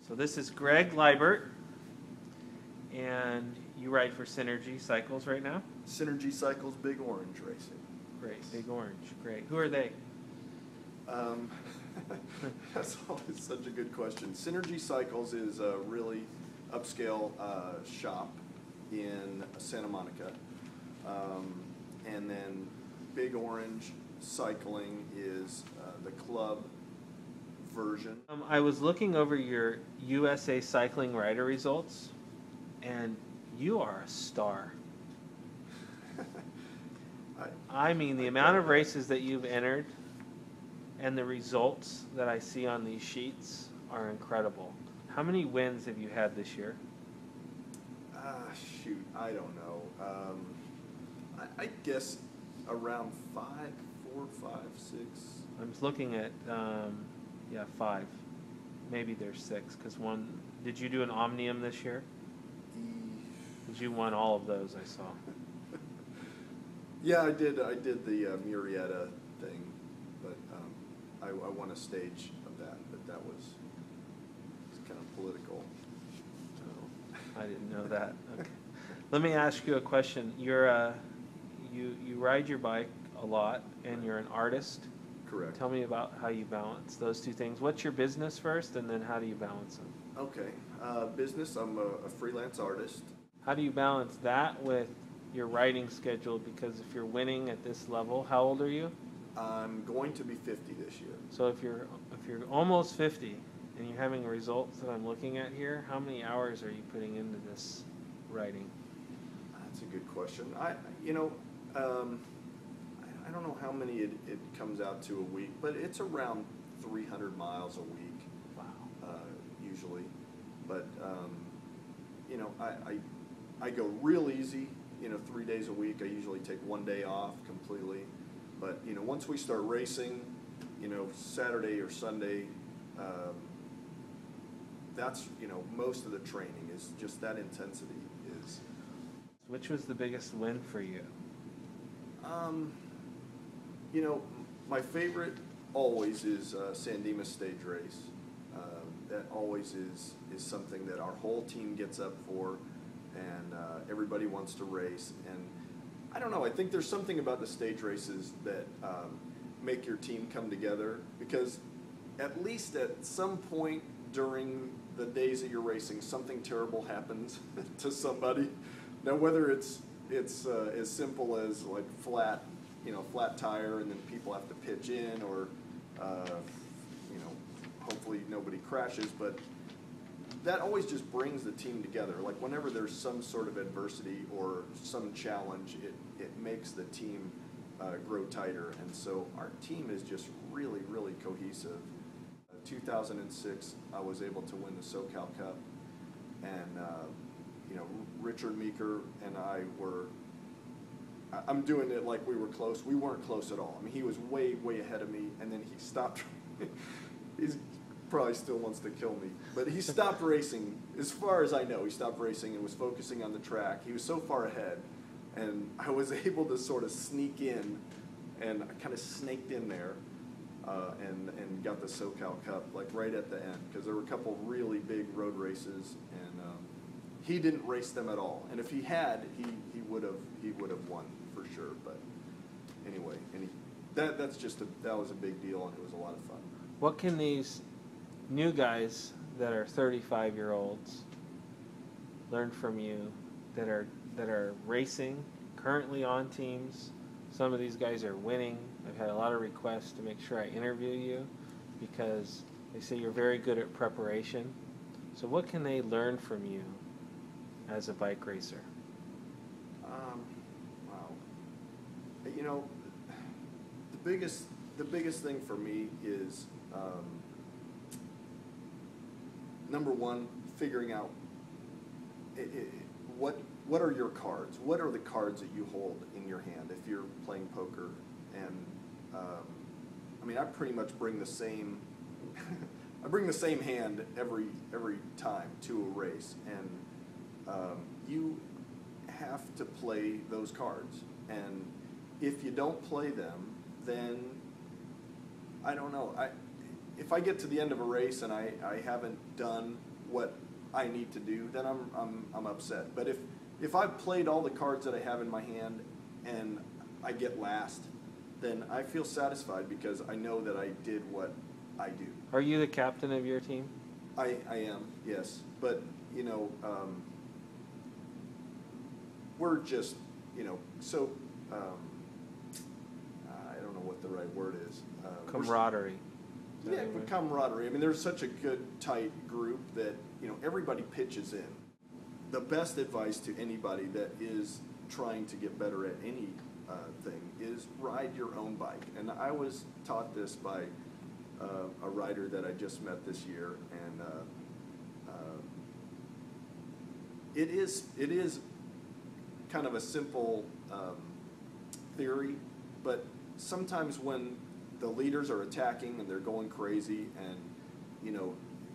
So this is Greg Leibert, and you ride for Synergy Cycles right now? Synergy Cycles Big Orange Racing. Great, Big Orange, great. Who are they? That's always such a good question. Synergy Cycles is a really upscale shop in Santa Monica. And then Big Orange Cycling is the club version. I was looking over your USA Cycling rider results, and you are a star. I mean, the amount of races that you've entered and the results that I see on these sheets are incredible. How many wins have you had this year? Shoot, I don't know. I guess around 5, 4, 5, 6. I'm looking at, yeah, 5. Maybe there's 6, because one, did you do an Omnium this year? Because you won all of those, I saw. Yeah, I did the Murrieta thing, but I won a stage of that, but that was kind of political. Oh, I didn't know that. Okay. Let me ask you a question. You're you ride your bike a lot, and you're an artist. Correct. Tell me about how you balance those two things. What's your business first, and then how do you balance them? Okay, business. I'm a freelance artist. How do you balance that with your riding schedule? Because if you're winning at this level, how old are you? I'm going to be 50 this year. So if you're almost 50 and you're having results that I'm looking at here, how many hours are you putting into this riding? That's a good question. I don't know how many it comes out to a week, but it's around 300 miles a week. Wow. Usually, but I go real easy. 3 days a week. I usually take 1 day off completely. But once we start racing, Saturday or Sunday, that's most of the training is just that intensity is. Which was the biggest win for you? My favorite always is San Dimas stage race. That always is something that our whole team gets up for, and everybody wants to race. And I don't know, I think there's something about the stage races that make your team come together, because at least at some point during the days that you're racing, something terrible happens to somebody. Now, whether it's as simple as like flat tire, and then people have to pitch in, or hopefully nobody crashes, but that always just brings the team together. Like whenever there's some sort of adversity or some challenge, it makes the team grow tighter, and so our team is just really, really cohesive. 2006, I was able to win the SoCal Cup, and Richard Meeker and I were. I'm doing it like we were close. We weren't close at all. I mean, he was way, way ahead of me, and then he stopped. He's probably still wants to kill me, but he stopped racing. As far as I know, he stopped racing and was focusing on the track. He was so far ahead, and I was able to sort of sneak in, and I kind of snaked in there, and got the SoCal Cup like right at the end, because there were a couple really big road races, and he didn't race them at all. And if he had, he would have won for sure. But anyway, that was a big deal, and it was a lot of fun. What can these new guys that are 35-year-olds learn from you that are racing, currently on teams? Some of these guys are winning. I've had a lot of requests to make sure I interview you, because they say you're very good at preparation. So what can they learn from you as a bike racer? Wow. The biggest thing for me is number one, figuring out what are your cards? What are the cards that you hold in your hand if you're playing poker? And I pretty much bring the same. I bring the same hand every time to a race, and you have to play those cards. And if you don't play them, then I don't know. If I get to the end of a race and I haven't done what I need to do, then I'm upset. But if I've played all the cards that I have in my hand and I get last, then I feel satisfied because I know that I did what I do. Are you the captain of your team? I am, yes. But, we're just, so, I don't know what the right word is. Camaraderie. Yeah, camaraderie. I mean, there's such a good, tight group that, everybody pitches in. The best advice to anybody that is trying to get better at any thing is ride your own bike. And I was taught this by a rider that I just met this year, and it is kind of a simple theory, but sometimes when the leaders are attacking and they're going crazy and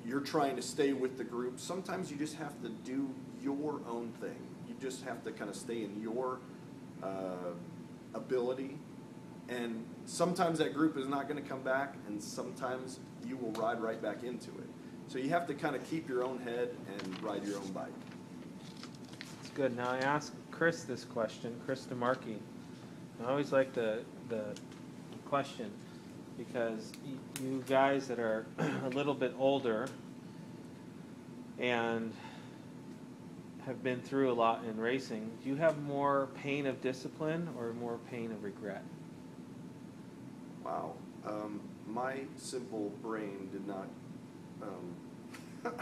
you're trying to stay with the group, sometimes you just have to do your own thing. You just have to kind of stay in your ability, and sometimes that group is not going to come back, and sometimes you will ride right back into it. So you have to kind of keep your own head and ride your own bike. That's good. Now I asked Chris this question, Chris DeMarchi. I always like the question because you guys that are a little bit older and have been through a lot in racing, do you have more pain of discipline or more pain of regret? Wow. My simple brain did not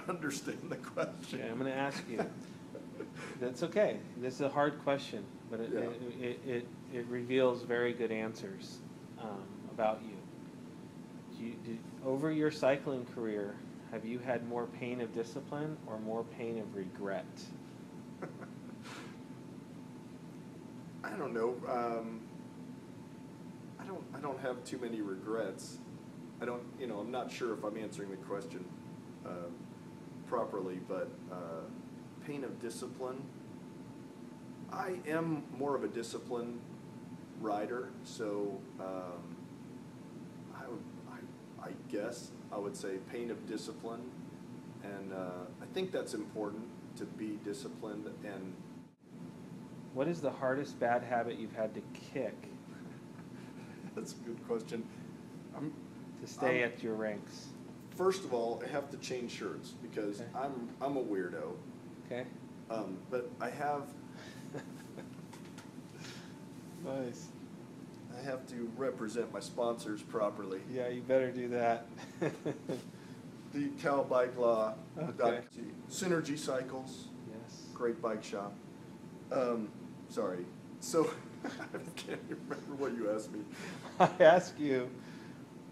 understand the question. Okay, I'm going to ask you. That's okay. This is a hard question, but it reveals very good answers about you. Over your cycling career, have you had more pain of discipline or more pain of regret? I don't know. I don't have too many regrets. I'm not sure if I'm answering the question properly, but pain of discipline. I am more of a disciplined rider, so I guess I would say pain of discipline, and I think that's important to be disciplined. And what is the hardest bad habit you've had to kick? That's a good question. To stay at your ranks. First of all, I have to change shirts because okay. I'm a weirdo. Okay. But I have. Nice. I have to represent my sponsors properly. Yeah, you better do that. The Cal Bike Law. Okay. Synergy Cycles. Yes. Great bike shop. Sorry. So I can't remember what you asked me. I ask you,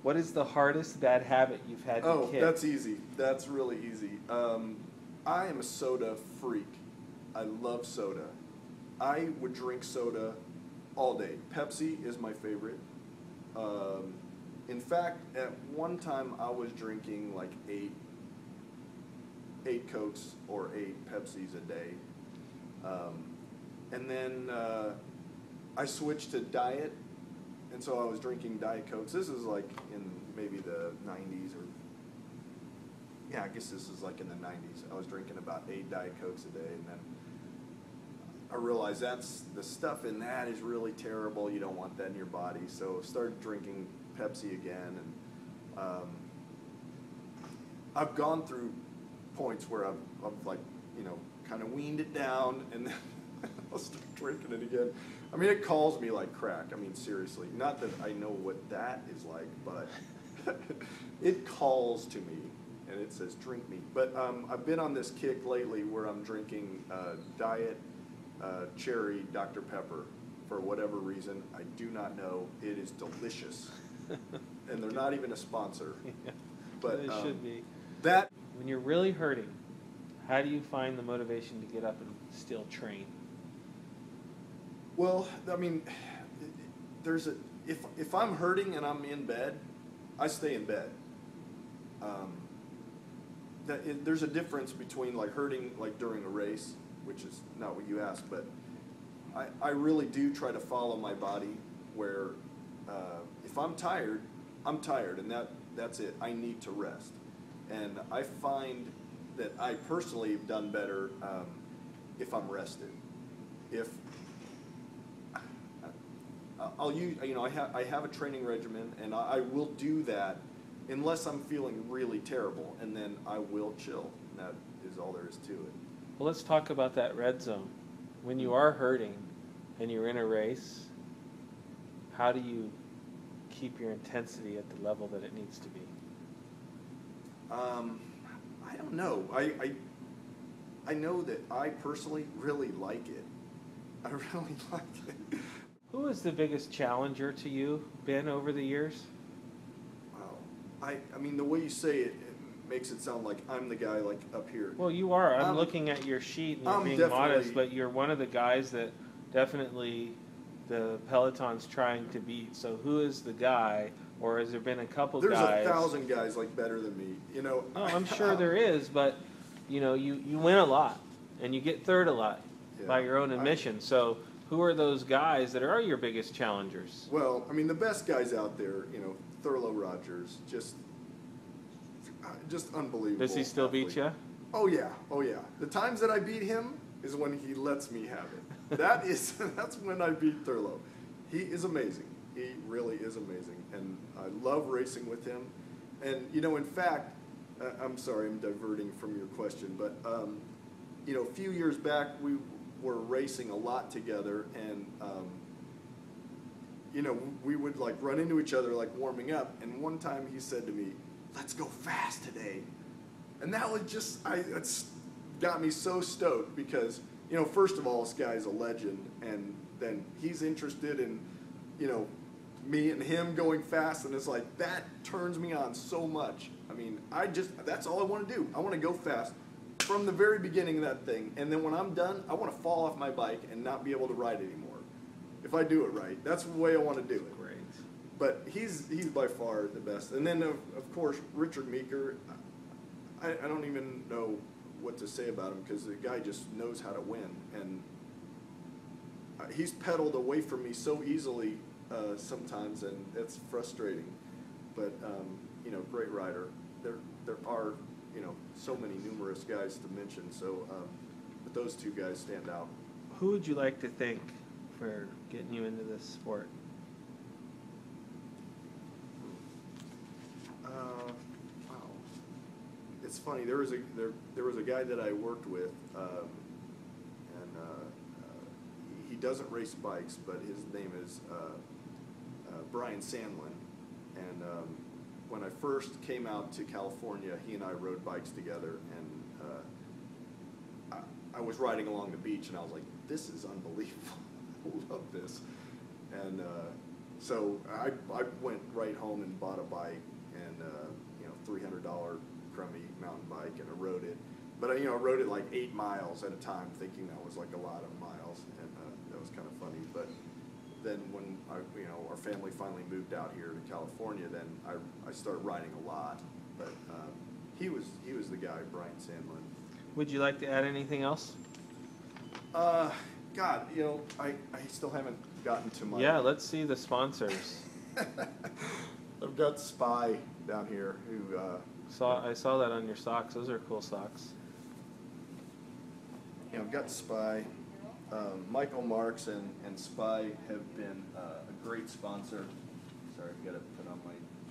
what is the hardest bad habit you've had to kick? Oh, that's easy. That's really easy. I am a soda freak. I love soda. I would drink soda all day. Pepsi is my favorite. In fact, at one time I was drinking like eight Cokes or 8 Pepsis a day. And then I switched to diet, and so I was drinking Diet Cokes. This is like in maybe the 90s, or yeah, I guess this is like in the 90s. I was drinking about 8 Diet Cokes a day, and then I realized that's the stuff in that is really terrible. You don't want that in your body. So I started drinking Pepsi again, and I've gone through points where I've like, kind of weaned it down, and then I'll start drinking it again. I mean, it calls me like crack. I mean, seriously. Not that I know what that is like, but it calls to me, and it says, drink me. But I've been on this kick lately where I'm drinking Diet Cherry Dr. Pepper for whatever reason. I do not know. It is delicious. And they're not even a sponsor. Yeah, but it should be. That when you're really hurting, how do you find the motivation to get up and still train? Well, I mean, if I'm hurting and I'm in bed, I stay in bed. There's a difference between like hurting like during a race, which is not what you asked, but I really do try to follow my body where if I'm tired, I'm tired, and that's it. I need to rest. And I find that I personally have done better if I'm rested. If I'll use, I have a training regimen, and I will do that unless I'm feeling really terrible, and then I will chill. And that is all there is to it. Well, let's talk about that red zone. When you are hurting and you're in a race, how do you keep your intensity at the level that it needs to be? I don't know. I know that I personally really like it. I really like it. Who is the biggest challenger to you, Ben, over the years? Wow. I mean, the way you say it, it makes it sound like I'm the guy like up here. Well, you are. I'm looking at your sheet and you're being modest, but you're one of the guys that definitely the Peloton's trying to beat. So who is the guy, or has there been a couple There's guys? There's 1,000 guys like better than me, Oh, I'm sure there is, but you win a lot and you get third a lot by your own admission. So who are those guys that are your biggest challengers? Well, I mean, the best guys out there, Thurlow Rogers, just unbelievable. Does he still beat you? Oh yeah, oh yeah. The times that I beat him is when he lets me have it. That's when I beat Thurlow. He is amazing. He really is amazing, and I love racing with him. And in fact, I'm sorry, I'm diverting from your question, but a few years back we were racing a lot together, and we would like run into each other like warming up. And one time he said to me, "Let's go fast today," and that was just it's got me so stoked because first of all, this guy's a legend, and then he's interested in me and him going fast, and it's like that turns me on so much. I mean, that's all I want to do. I want to go fast from the very beginning of that thing, and then when I'm done, I want to fall off my bike and not be able to ride anymore. If I do it right, that's the way I want to do it. Great. But he's by far the best. And then of course Richard Meeker. I don't even know what to say about him because the guy just knows how to win, and he's pedaled away from me so easily sometimes, and it's frustrating. But great rider. There are so many numerous guys to mention. So, but those two guys stand out. Who would you like to thank for getting you into this sport? Wow. It's funny. There was a guy that I worked with, and he doesn't race bikes, but his name is Brian Sandlin, and when I first came out to California, he and I rode bikes together, and I was riding along the beach, and I was like, this is unbelievable. I love this. And so I went right home and bought a bike, and $300 crummy mountain bike, and I rode it. But I rode it like 8 miles at a time, thinking that was like a lot of miles, and that was kind of funny. But then when our family finally moved out here to California, then I started riding a lot. But he was the guy, Brian Sandlin. Would you like to add anything else? God, I still haven't gotten to my. Yeah, let's see the sponsors. I've got Spy down here who. I saw that on your socks. Those are cool socks. I've got Spy. Michael Marks and Spy have been a great sponsor. Sorry, I've got to put on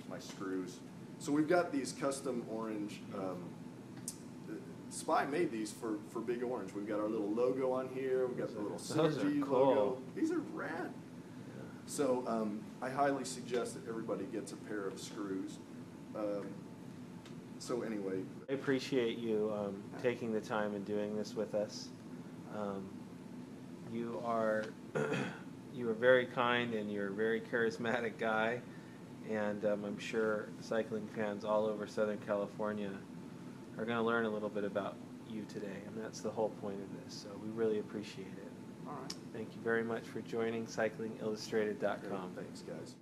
my screws. So we've got these custom orange. Spy made these for Big Orange. We've got our little logo on here. We've got the little Synergy logo. These are rad. Yeah. So I highly suggest that everybody gets a pair of screws. So anyway. I appreciate you taking the time and doing this with us. You are very kind, and you're a very charismatic guy, and I'm sure cycling fans all over Southern California are going to learn a little bit about you today, and that's the whole point of this. So we really appreciate it. All right. Thank you very much for joining CyclingIllustrated.com. Thanks, guys.